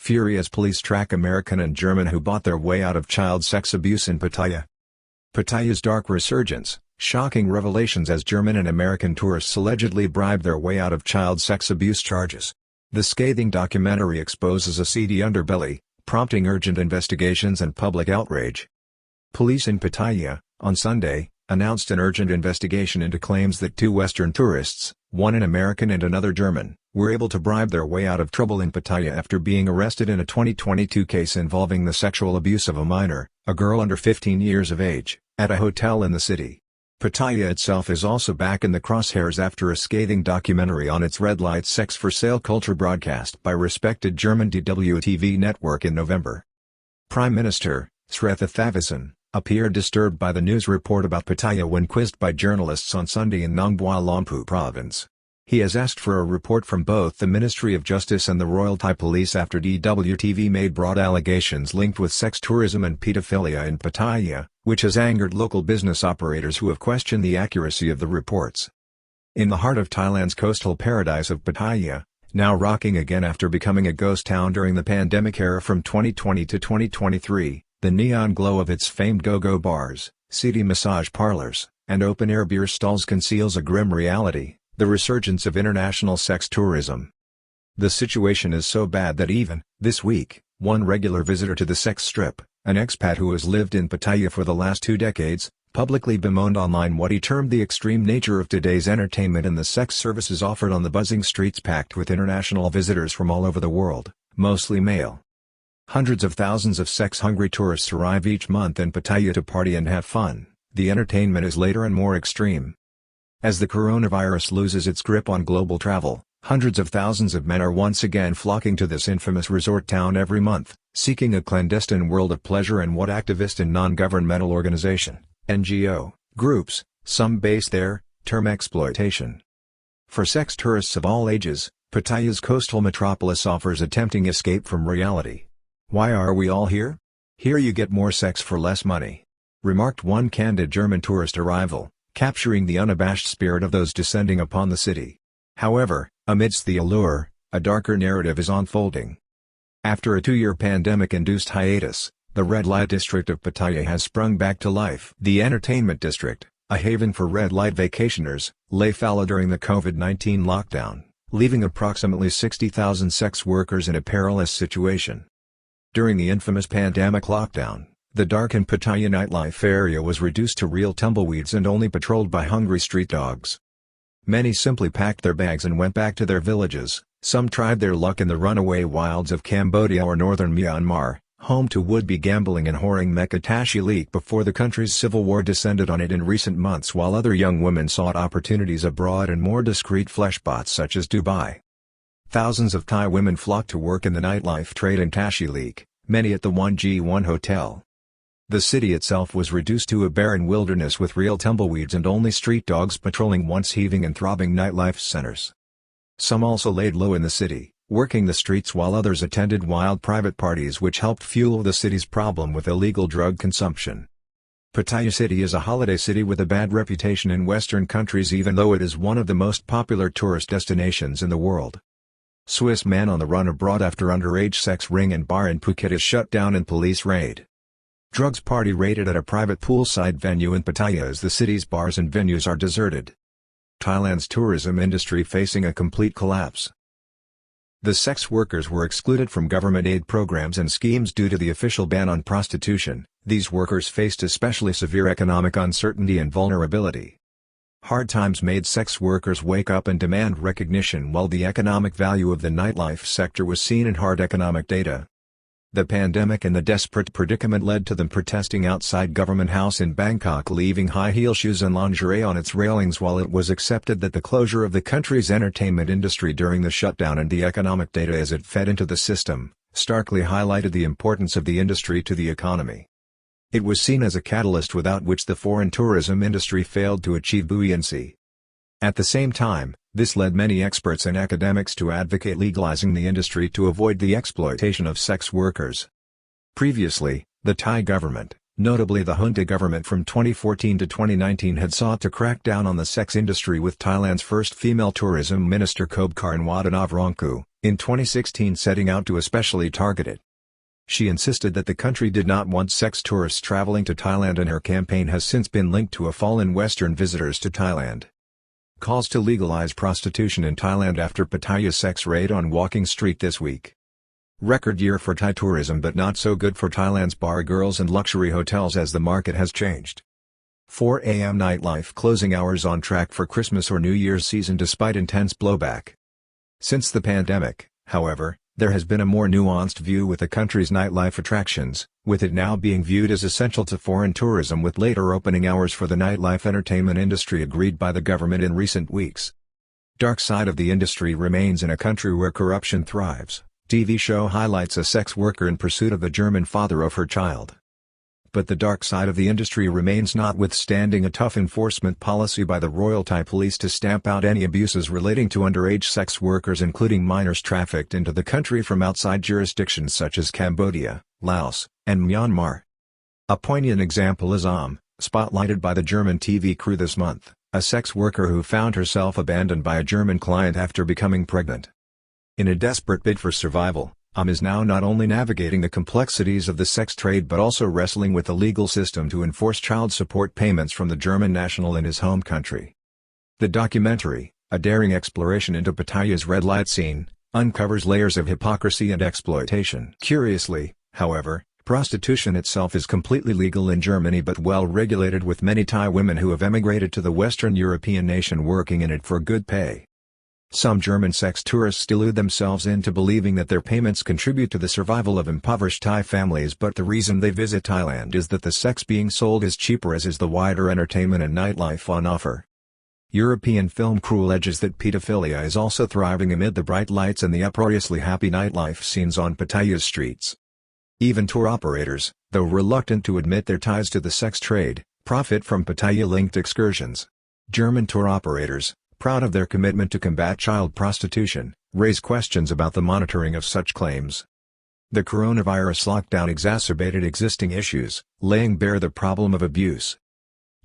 fury as police track American and German who bought their way out of child sex abuse in Pattaya. Pattaya's dark resurgence, shocking revelations as German and American tourists allegedly bribed their way out of child sex abuse charges. The scathing documentary exposes a seedy underbelly, prompting urgent investigations and public outrage. Police in Pattaya, on Sunday, announced an urgent investigation into claims that two Western tourists, one an American and another German, were able to bribe their way out of trouble in Pattaya after being arrested in a 2022 case involving the sexual abuse of a minor, a girl under 15 years of age, at a hotel in the city. Pattaya itself is also back in the crosshairs after a scathing documentary on its red light sex for sale culture broadcast by respected German DW TV network in November. Prime Minister, Sretha Thavisin, appeared disturbed by the news report about Pattaya when quizzed by journalists on Sunday in Nong Bua Lampu province. He has asked for a report from both the Ministry of Justice and the Royal Thai Police after DWTV made broad allegations linked with sex tourism and pedophilia in Pattaya, which has angered local business operators who have questioned the accuracy of the reports. In the heart of Thailand's coastal paradise of Pattaya, now rocking again after becoming a ghost town during the pandemic era from 2020 to 2023, the neon glow of its famed go-go bars, seedy massage parlors, and open-air beer stalls conceals a grim reality: the resurgence of international sex tourism. The situation is so bad that even, this week, one regular visitor to the sex strip, an expat who has lived in Pattaya for the last 2 decades, publicly bemoaned online what he termed the extreme nature of today's entertainment and the sex services offered on the buzzing streets packed with international visitors from all over the world, mostly male. Hundreds of thousands of sex-hungry tourists arrive each month in Pattaya to party and have fun. The entertainment is later and more extreme. As the coronavirus loses its grip on global travel, hundreds of thousands of men are once again flocking to this infamous resort town every month, seeking a clandestine world of pleasure and what activist and non-governmental organization, NGO, groups, some based there, term exploitation. For sex tourists of all ages, Pattaya's coastal metropolis offers a tempting escape from reality. "Why are we all here? Here you get more sex for less money," remarked one candid German tourist arrival, capturing the unabashed spirit of those descending upon the city. However, amidst the allure, a darker narrative is unfolding. After a 2-year pandemic-induced hiatus, the red light district of Pattaya has sprung back to life. The entertainment district, a haven for red light vacationers, lay fallow during the COVID-19 lockdown, leaving approximately 60,000 sex workers in a perilous situation. During the infamous pandemic lockdown, the darkened Pattaya nightlife area was reduced to real tumbleweeds and only patrolled by hungry street dogs. Many simply packed their bags and went back to their villages. Some tried their luck in the runaway wilds of Cambodia or northern Myanmar, home to would-be gambling and whoring mecca Tashi Leak before the country's civil war descended on it in recent months, while other young women sought opportunities abroad and more discreet fleshpots such as Dubai. Thousands of Thai women flocked to work in the nightlife trade in Tashi Leak, many at the 1G1 hotel. The city itself was reduced to a barren wilderness with real tumbleweeds and only street dogs patrolling once heaving and throbbing nightlife centers. Some also laid low in the city, working the streets, while others attended wild private parties which helped fuel the city's problem with illegal drug consumption. Pattaya City is a holiday city with a bad reputation in Western countries, even though it is one of the most popular tourist destinations in the world. Swiss man on the run abroad after underage sex ring and bar in Phuket is shut down in police raid. Drugs party raided at a private poolside venue in Pattaya as the city's bars and venues are deserted. Thailand's tourism industry facing a complete collapse. The sex workers were excluded from government aid programs and schemes due to the official ban on prostitution. These workers faced especially severe economic uncertainty and vulnerability. Hard times made sex workers wake up and demand recognition, while the economic value of the nightlife sector was seen in hard economic data. The pandemic and the desperate predicament led to them protesting outside Government House in Bangkok, leaving high heel shoes and lingerie on its railings, while it was accepted that the closure of the country's entertainment industry during the shutdown and the economic data as it fed into the system, starkly highlighted the importance of the industry to the economy. It was seen as a catalyst without which the foreign tourism industry failed to achieve buoyancy. At the same time, this led many experts and academics to advocate legalizing the industry to avoid the exploitation of sex workers. Previously, the Thai government, notably the junta government from 2014 to 2019, had sought to crack down on the sex industry, with Thailand's first female tourism minister Khobkar Nwadanavronku, in 2016 setting out to especially target it. She insisted that the country did not want sex tourists traveling to Thailand, and her campaign has since been linked to a fall in Western visitors to Thailand. Calls to legalize prostitution in Thailand after Pattaya sex raid on Walking Street this week. Record year for Thai tourism, but not so good for Thailand's bar girls and luxury hotels as the market has changed. 4 a.m. nightlife closing hours on track for Christmas or New Year's season despite intense blowback. Since the pandemic, however, there has been a more nuanced view with the country's nightlife attractions, with it now being viewed as essential to foreign tourism, with later opening hours for the nightlife entertainment industry agreed by the government in recent weeks. Dark side of the industry remains in a country where corruption thrives. TV show highlights a sex worker in pursuit of the German father of her child. But the dark side of the industry remains, notwithstanding a tough enforcement policy by the Royal Thai Police to stamp out any abuses relating to underage sex workers, including minors trafficked into the country from outside jurisdictions such as Cambodia, Laos, and Myanmar. A poignant example is spotlighted by the German TV crew this month, a sex worker who found herself abandoned by a German client after becoming pregnant. In a desperate bid for survival, is now not only navigating the complexities of the sex trade but also wrestling with the legal system to enforce child support payments from the German national in his home country. The documentary, a daring exploration into Pattaya's red light scene, uncovers layers of hypocrisy and exploitation. Curiously, however, prostitution itself is completely legal in Germany but well regulated, with many Thai women who have emigrated to the Western European nation working in it for good pay. Some German sex tourists delude themselves into believing that their payments contribute to the survival of impoverished Thai families, but the reason they visit Thailand is that the sex being sold is cheaper, as is the wider entertainment and nightlife on offer. European film crew alleges that pedophilia is also thriving amid the bright lights and the uproariously happy nightlife scenes on Pattaya's streets. Even tour operators, though reluctant to admit their ties to the sex trade, profit from Pattaya-linked excursions. German tour operators, proud of their commitment to combat child prostitution, raise questions about the monitoring of such claims. The coronavirus lockdown exacerbated existing issues, laying bare the problem of abuse.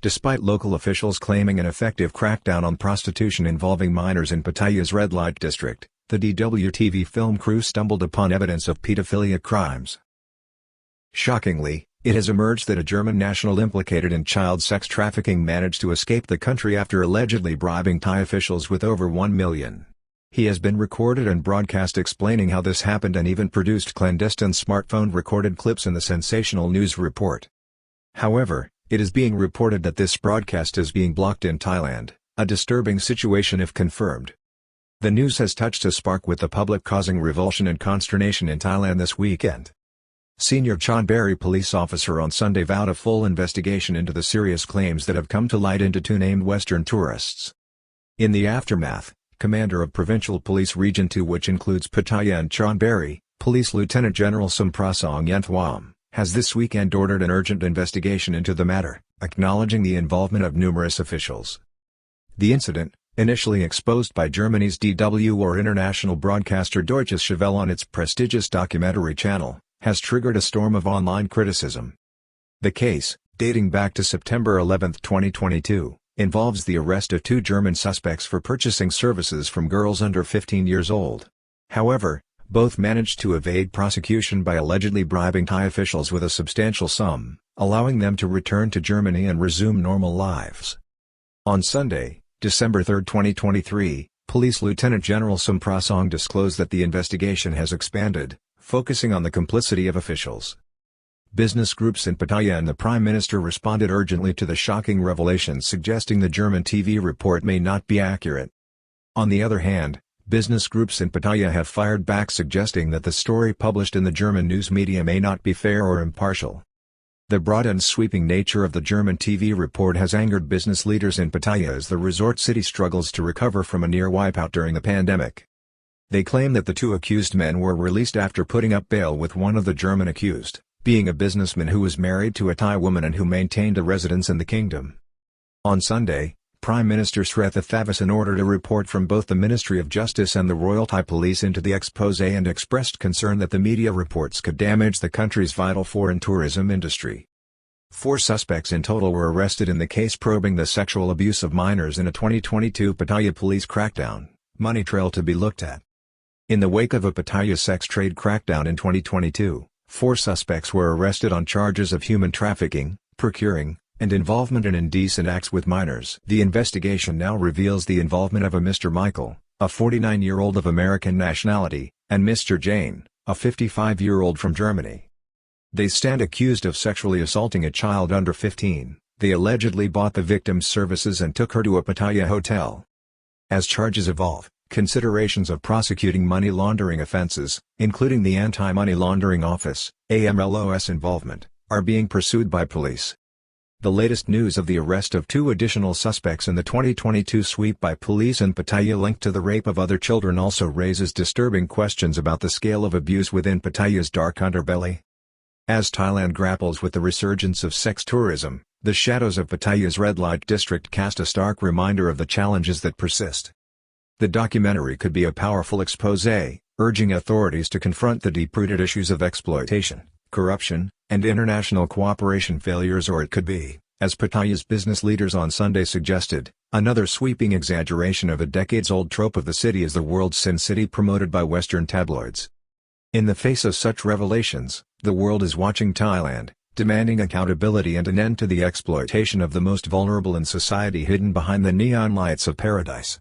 Despite local officials claiming an effective crackdown on prostitution involving minors in Pattaya's red light district, the DWTV film crew stumbled upon evidence of pedophilia crimes. Shockingly, it has emerged that a German national implicated in child sex trafficking managed to escape the country after allegedly bribing Thai officials with over 1 million. He has been recorded and broadcast explaining how this happened, and even produced clandestine smartphone-recorded clips in the sensational news report. However, it is being reported that this broadcast is being blocked in Thailand, a disturbing situation if confirmed. The news has touched a spark with the public, causing revulsion and consternation in Thailand this weekend. Senior Chonburi police officer on Sunday vowed a full investigation into the serious claims that have come to light into two named Western tourists. In the aftermath, Commander of Provincial Police Region 2, which includes Pattaya and Chonburi, Police Lieutenant General Somprasong Yanthwam, has this weekend ordered an urgent investigation into the matter, acknowledging the involvement of numerous officials. The incident, initially exposed by Germany's DW or international broadcaster Deutsches Welle on its prestigious documentary channel, has triggered a storm of online criticism. The case, dating back to September 11, 2022, involves the arrest of two German suspects for purchasing services from girls under 15 years old. However, both managed to evade prosecution by allegedly bribing Thai officials with a substantial sum, allowing them to return to Germany and resume normal lives. On Sunday, December 3, 2023, Police Lieutenant General Somprasong disclosed that the investigation has expanded, focusing on the complicity of officials. Business groups in Pattaya and the Prime Minister responded urgently to the shocking revelations, suggesting the German TV report may not be accurate. On the other hand, business groups in Pattaya have fired back, suggesting that the story published in the German news media may not be fair or impartial. The broad and sweeping nature of the German TV report has angered business leaders in Pattaya as the resort city struggles to recover from a near wipeout during the pandemic. They claim that the two accused men were released after putting up bail, with one of the German accused being a businessman who was married to a Thai woman and who maintained a residence in the kingdom. On Sunday, Prime Minister Sretha Thavisin ordered a report from both the Ministry of Justice and the Royal Thai Police into the exposé, and expressed concern that the media reports could damage the country's vital foreign tourism industry. 4 suspects in total were arrested in the case probing the sexual abuse of minors in a 2022 Pattaya police crackdown, money trail to be looked at. In the wake of a Pattaya sex trade crackdown in 2022, 4 suspects were arrested on charges of human trafficking, procuring, and involvement in indecent acts with minors. The investigation now reveals the involvement of a Mr. Michael, a 49-year-old of American nationality, and Mr. Jane, a 55-year-old from Germany. They stand accused of sexually assaulting a child under 15. They allegedly bought the victim's services and took her to a Pattaya hotel. As charges evolve, considerations of prosecuting money laundering offenses, including the Anti-Money Laundering Office, AMLO's involvement, are being pursued by police. The latest news of the arrest of 2 additional suspects in the 2022 sweep by police in Pattaya linked to the rape of other children also raises disturbing questions about the scale of abuse within Pattaya's dark underbelly. As Thailand grapples with the resurgence of sex tourism, the shadows of Pattaya's red light district cast a stark reminder of the challenges that persist. The documentary could be a powerful exposé, urging authorities to confront the deep-rooted issues of exploitation, corruption, and international cooperation failures, or it could be, as Pattaya's business leaders on Sunday suggested, another sweeping exaggeration of a decades-old trope of the city as the world's sin city promoted by Western tabloids. In the face of such revelations, the world is watching Thailand, demanding accountability and an end to the exploitation of the most vulnerable in society hidden behind the neon lights of paradise.